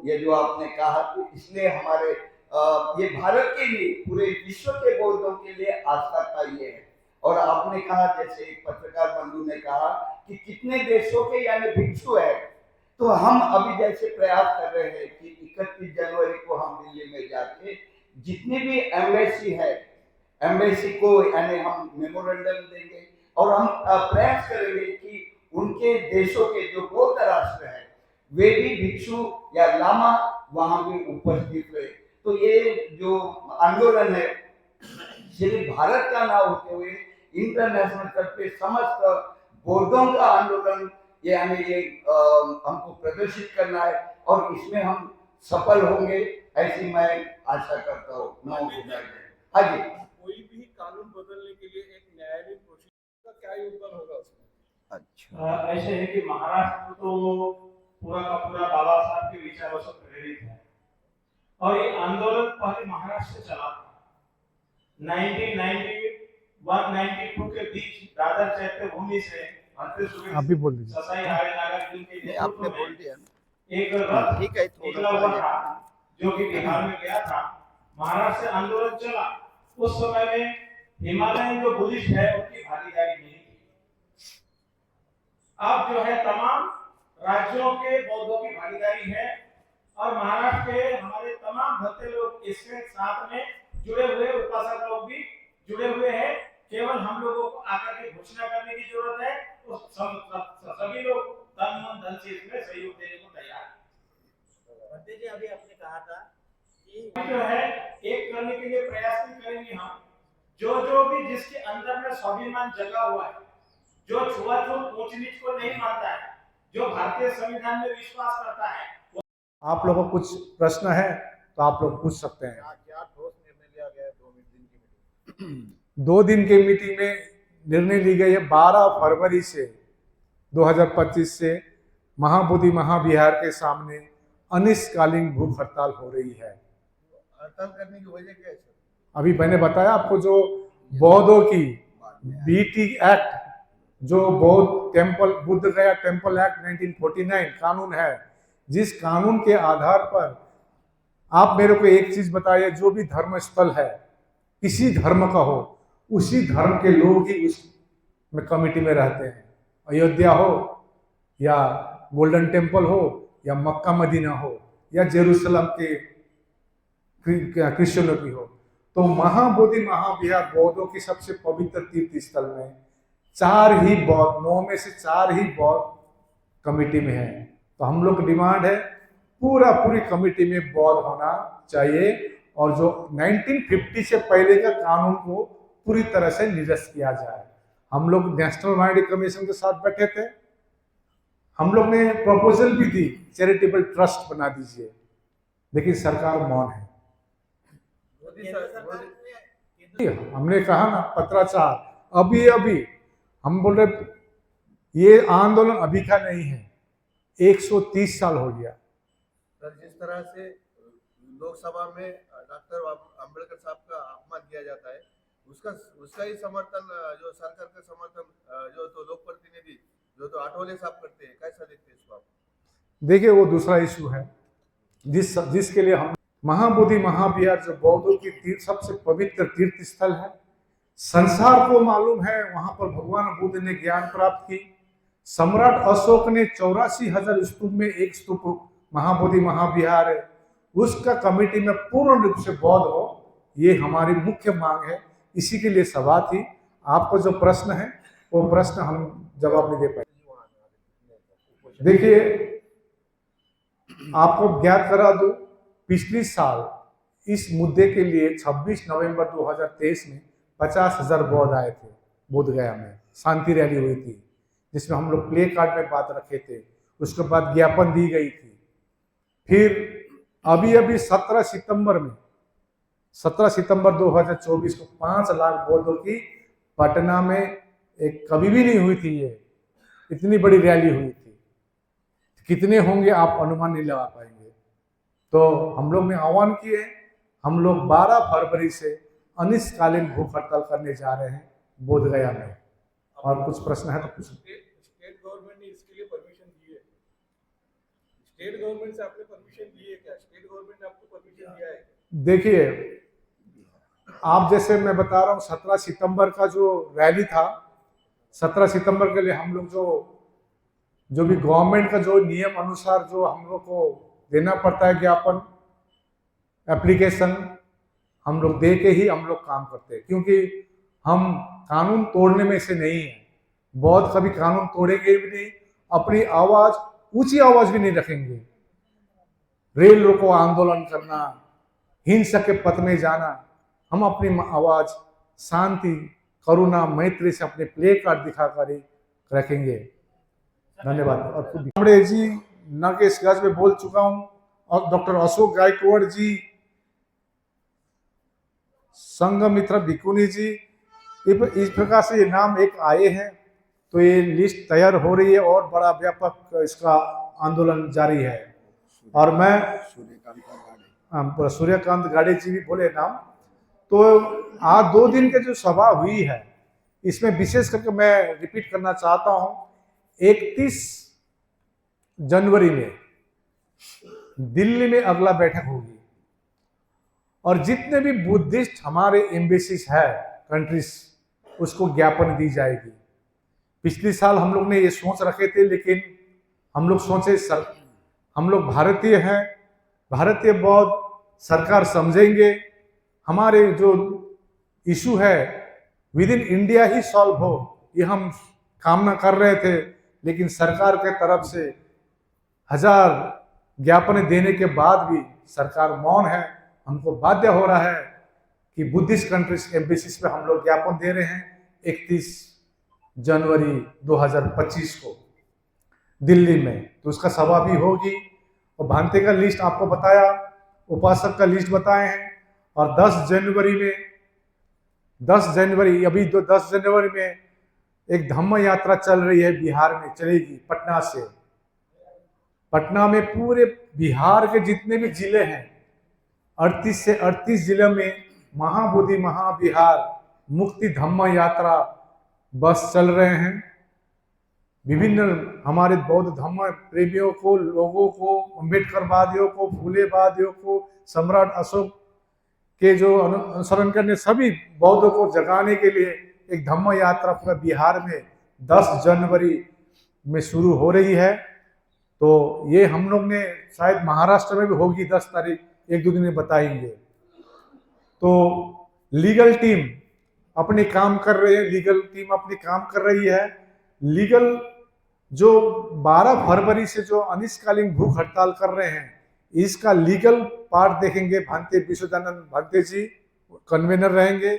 ये जो आपने कहा कि इसलिए हमारे ये भारत के लिए पूरे विश्व के बौद्धों के लिए आस्था का ये है। और आपने कहा, जैसे एक पत्रकार बंधु ने कहा कि कितने देशों के यानी भिक्षु है, तो हम अभी जैसे प्रयास कर रहे हैं कि 31 जनवरी को हम दिल्ली में जाके जितनी भी एम्बेसी है, एम्बेसी को यानी हम मेमोरेंडम देंगे और हम प्रयास करेंगे कि उनके देशों के जो बौद्ध राष्ट्र है वे भी भिक्षु या लामा वहां भी उपस्थित रहे। तो ये जो आंदोलन है सिर्फ भारत का ना होते हुए इंटरनेशनल स्तर पे समस्त बौद्धों का आंदोलन यानी ये हमको प्रदर्शित करना है और इसमें हम सफल होंगे ऐसी मैं आशा करता हूँ। हाँ जी, कोई भी कानून बदलने के लिए एक न्यायालयीन प्रोसीजर का क्या योगदान होगा उसमें? अच्छा, ऐसे है कि महाराष्ट्र तो पूरा का पूरा बाबा साहब के विचारों से प्रेरित है और ये आंदोलन पहले महाराष्ट्र से चला था। 1991-92 के बीच दादर चैत्यभूमि से आप भी बोल दीजिए। ससाई हारे नागर के आपने बोल दिया एक रथ ठीक है, निकला हुआ था जो कि बिहार में गया था। महाराष्ट्र से आंदोलन चला। उस समय में हिमालयन जो बुद्धिस्ट है उनकी भागीदारी नहीं थी। अब जो है तमाम राज्यों के बौद्धों की भागीदारी है और महाराष्ट्र के हमारे तमाम भक्ति लोग इसके साथ में जुड़े हुए, उपासक लोग भी जुड़े हुए हैं। केवल हम लोगों को आकर के घोषणा करने की जरूरत है और सभी लोग तन मन धन से इसमें सहयोग देने को तैयार हैं। पंडित जी, अभी आपने कहा था कि जो है एक करने के लिए प्रयास भी करेंगे हम। जो भी जिसके अंदर में स्वाभिमान जगा हुआ है, जो छुआछूत ऊंच नीच को नहीं मानता है, जो भारतीय संविधान में विश्वास करता है। आप लोगों को कुछ प्रश्न है तो आप लोग पूछ सकते हैं। क्या ठोस निर्णय लिया गया है 2 दिन की मीटिंग? 2 दिन की मीटिंग में निर्णय ली गई है 12 फरवरी से 2025 से महाबोधि महाविहार के सामने अनिश्चितकालीन भूख हड़ताल हो रही है। हड़ताल करने की वजह क्या है सर? अभी मैंने बताया आपको, जो बौद्धों की बीटी एक्ट, जो बौद्ध टेम्पल बुद्ध गया टेम्पल एक्ट 1949 कानून है, जिस कानून के आधार पर आप मेरे को एक चीज बताइए, जो भी धर्म स्थल है किसी धर्म का हो, उसी धर्म के लोग ही उस में कमिटी में रहते हैं। अयोध्या हो या गोल्डन टेम्पल हो या मक्का मदीना हो या जेरूसलम के क्रिश्चियनों की हो, तो महाबोधि महाविहार बौद्धों की सबसे पवित्र तीर्थ स्थल में 4 ही बौद्ध, 9 में से 4 ही बौद्ध कमिटी में है। तो हम लोग डिमांड है पूरी कमिटी में बौद्ध होना चाहिए और जो 1950 से पहले का कानून को पूरी तरह से निरस्त किया जाए। हम लोग नेशनल माइनॉरिटी कमीशन के साथ बैठे थे, हम लोग ने प्रपोजल भी दी चैरिटेबल ट्रस्ट बना दीजिए, लेकिन सरकार मौन है। हमने कहा ना पत्राचार, अभी हम बोल रहे ये आंदोलन अभी का नहीं है, 130 साल हो गया। सर, जिस तरह से लोकसभा में डॉक्टर अंबेडकर साहब का अपमान किया जाता है, उसका ही समर्थन जो सरकार का समर्थन जो तो लोक प्रतिनिधि जो तो आठवले साहब करते हैं, कैसा देखते हैं इसको आप? देखिए, वो दूसरा इशू है जिसके लिए हम महाबोधि महाविहार जो बौद्धों की सबसे पवित्र तीर्थ स्थल है, संसार को मालूम है वहां पर भगवान बुद्ध ने ज्ञान प्राप्त की। सम्राट अशोक ने 84,000 स्तूप में एक स्तूप महाबोधि महाविहार है, उसका कमेटी में पूर्ण रूप से बौद्ध हो, ये हमारी मुख्य मांग है। इसी के लिए सभा थी। आपको जो प्रश्न है वो प्रश्न हम जवाब नहीं दे पाए। देखिए, आपको ज्ञात करा दूं, पिछली साल इस मुद्दे के लिए 26 नवंबर 2023 में 50,000 बौद्ध आए थे बोध गया में, शांति रैली हुई थी जिसमें हम लोग प्ले कार्ड में बात रखे थे, उसके बाद ज्ञापन दी गई थी। फिर अभी 17 सितंबर 2024 को 5 लाख बौद्धों की पटना में एक कभी भी नहीं हुई थी, ये इतनी बड़ी रैली हुई थी। कितने होंगे आप अनुमान नहीं लगा पाएंगे। तो हम लोग ने आह्वान किए, हम लोग 12 फरवरी से अनिश्चितकालीन भूख हड़ताल करने जा रहे हैं बोध गया में। और कुछ प्रश्न है तो पूछ। स्टेट गवर्नमेंट ने इसके लिए परमिशन दी है? स्टेट गवर्नमेंट से आपने परमिशन ली है क्या? स्टेट गवर्नमेंट ने आपको परमिशन दिया है? देखिए, आप जैसे मैं बता रहा हूँ 17 सितंबर का जो रैली था, 17 सितंबर के लिए हम लोग जो भी गवर्नमेंट का जो नियम अनुसार जो हम लोग को देना पड़ता है ज्ञापन, एप्लीकेशन, हम लोग दे के ही हम लोग काम करते हैं, क्योंकि हम कानून तोड़ने में से नहीं है। बहुत कभी कानून तोड़ेंगे भी नहीं, अपनी आवाज ऊंची आवाज भी नहीं रखेंगे। रेल रोको आंदोलन करना, हिंसा के पथ में जाना, हम अपनी आवाज शांति, करुणा, मैत्री से अपने प्ले कार्ड दिखाकर ही रखेंगे। धन्यवाद। और कामड़े जी नागेश गज में बोल चुका हूं, और डॉक्टर अशोक गायकवाड़ जी, संघमित्रा भिकुनी जी, इस प्रकार से ये नाम एक आए हैं। तो ये लिस्ट तैयार हो रही है और बड़ा व्यापक इसका आंदोलन जारी है। और मैं सूर्यकांत गाड़े जी भी बोले नाम। तो आज 2 दिन के जो सभा हुई है, इसमें विशेष करके मैं रिपीट करना चाहता हूं, 31 जनवरी में दिल्ली में अगला बैठक होगी, और जितने भी बुद्धिस्ट हमारे एम्बेसीज है कंट्रीज, उसको ज्ञापन दी जाएगी। पिछले साल हम लोग ने ये सोच रखे थे, लेकिन हम लोग सोचे हम लोग भारतीय हैं, भारतीय बौद्ध, सरकार समझेंगे, हमारे जो इशू है with in India he solve हो, ये हम कामना कर रहे थे। लेकिन सरकार के तरफ से 1000 ज्ञापन देने के बाद भी सरकार मौन है। हमको बाध्य हो रहा है कि बुद्धिस्ट कंट्रीज एम्बेसीज पे हम लोग ज्ञापन दे रहे हैं 31 जनवरी 2025 को दिल्ली में। तो उसका सभा भी होगी, और भांति का लिस्ट आपको बताया, उपासक का लिस्ट बताए हैं। और 10 जनवरी में एक धम्म यात्रा चल रही है, बिहार में चलेगी, पटना से। पटना में पूरे बिहार के जितने भी जिले हैं, 38 से 38 जिले में महाबोधि महाविहार मुक्ति धम्म यात्रा बस चल रहे हैं। विभिन्न हमारे बौद्ध धम्म प्रेमियों को, लोगों को, अम्बेडकरवादियों को, फूलेवादियों को, सम्राट अशोक के जो अनुसरण करने सभी बौद्धों को जगाने के लिए एक धम्म यात्रा पूरा बिहार में 10 जनवरी में शुरू हो रही है। तो ये हम लोग ने शायद महाराष्ट्र में भी होगी 10 तारीख, 1-2 दिन में बताएंगे। तो लीगल टीम अपने काम कर रही है, लीगल टीम अपनी काम कर रही है। लीगल जो 12 फरवरी से जो अनिश्चितकालीन भूख हड़ताल कर रहे हैं, इसका लीगल पार्ट देखेंगे भांते विश्वदानंद भांते जी, कन्वेनर रहेंगे।